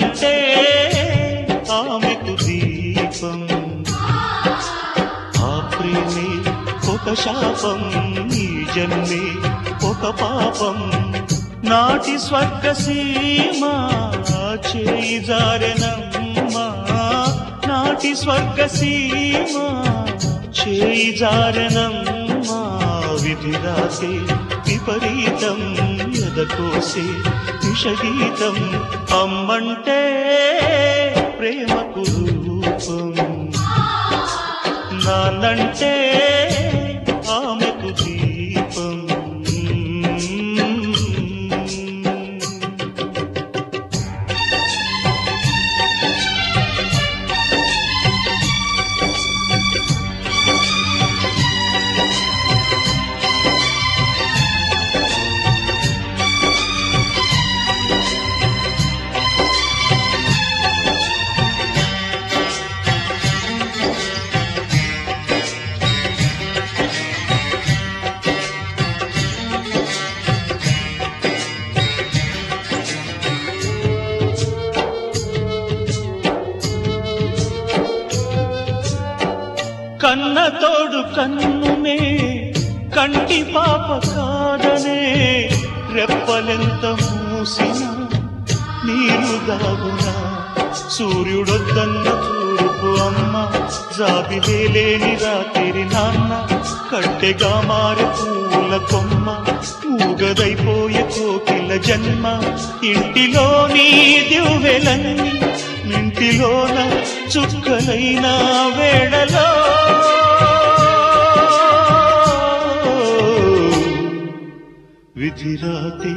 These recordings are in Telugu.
నాన్నంటే ఆమెకు దీపం. ఆ ప్రేమే ఒక శాపం, ఈ జన్మే ఒక పాపం. నాటి స్వర్గ సీమ చేయి జారెనమ్మా, నాటి స్వర్గ సీమ చేయి జారెనమ్మా. విధిరాసే విపరీతం, ఎదకోసే విషగీతం. అమ్మంటే ప్రేమకు రూపం, నాన్నంటే ఆమెకు దీపం. కన్న తోడు కన్నునే కంటి పాప కాదనే, రెప్పలెంత మూసినా నీరు దాగునా. సూర్యుడొద్దన్న తూర్పు అమ్మ, జాబిలేని రాత్రి నాన్న. కట్టెగా మారే పూల కొమ్మ, మూగదైపోయే కోకిల జన్మ. ఇంటిలోని దివ్వెలన్నీ ఇంటిలోన చుక్కలైన వేళలో, విధిరాతే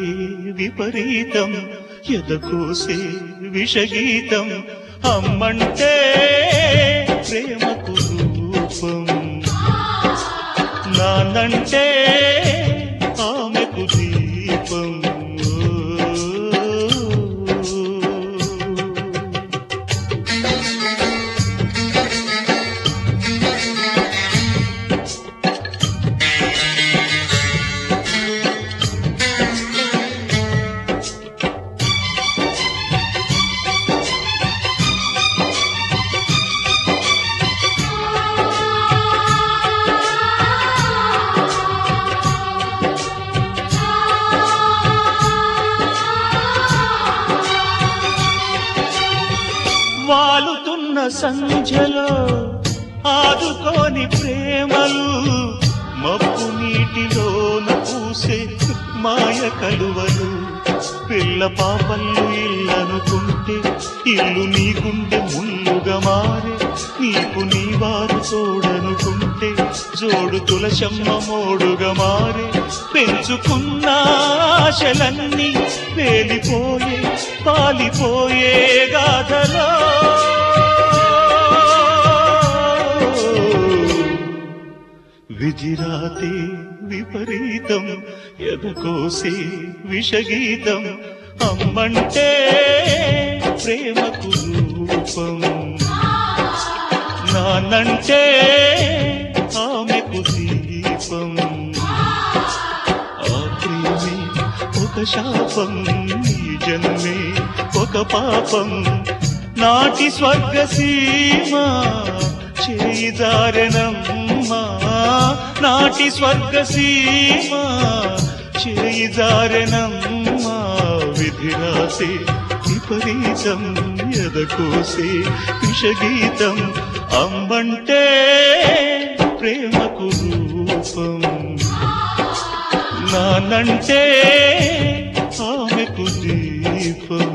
విపరీతం, ఎదకోసే విషగీతం. అమ్మంటే ప్రేమకు రూపం, నాన్నంటే ఆమెకు దీపం. వాలుతున్న సంధ్యలో ఆదుకోని ప్రేమలు, మబ్బు నీటిలోన పూసే మాయ కలువలు. పిల్ల పాపల్లు ఇల్లనుకుంటే ఇల్లు నీ గుండె ముళ్ళుగా మారే. నీకు నీ వారు తోడనుకుంటే జోడు తులసమ్మ మోడుగా మారే. పెంచుకున్న ఆశలన్నీ పేలిపోయే పాలిపోయే గాథలో, విధిరాతే విపరీతం, ఎదకోసే విషగీతం. అమ్మంటే ప్రేమకు రూపం, నాన్నంటే ఆమెకు దీపం. ఆ ప్రేమే ఒక శాపం, ఈ జన్మే ఒక పాపం. నాటి స్వర్గ సీమ చేయి జారెనమ్మా, నాటి స్వర్గ సీమ చేయి జారెనమ్మా. విధిరాసే విపరీతం, ఎదకోసే విషగీతం. అమ్మంటే ప్రేమకు రూపం, నాన్నంటే ఆమెకు దీపం.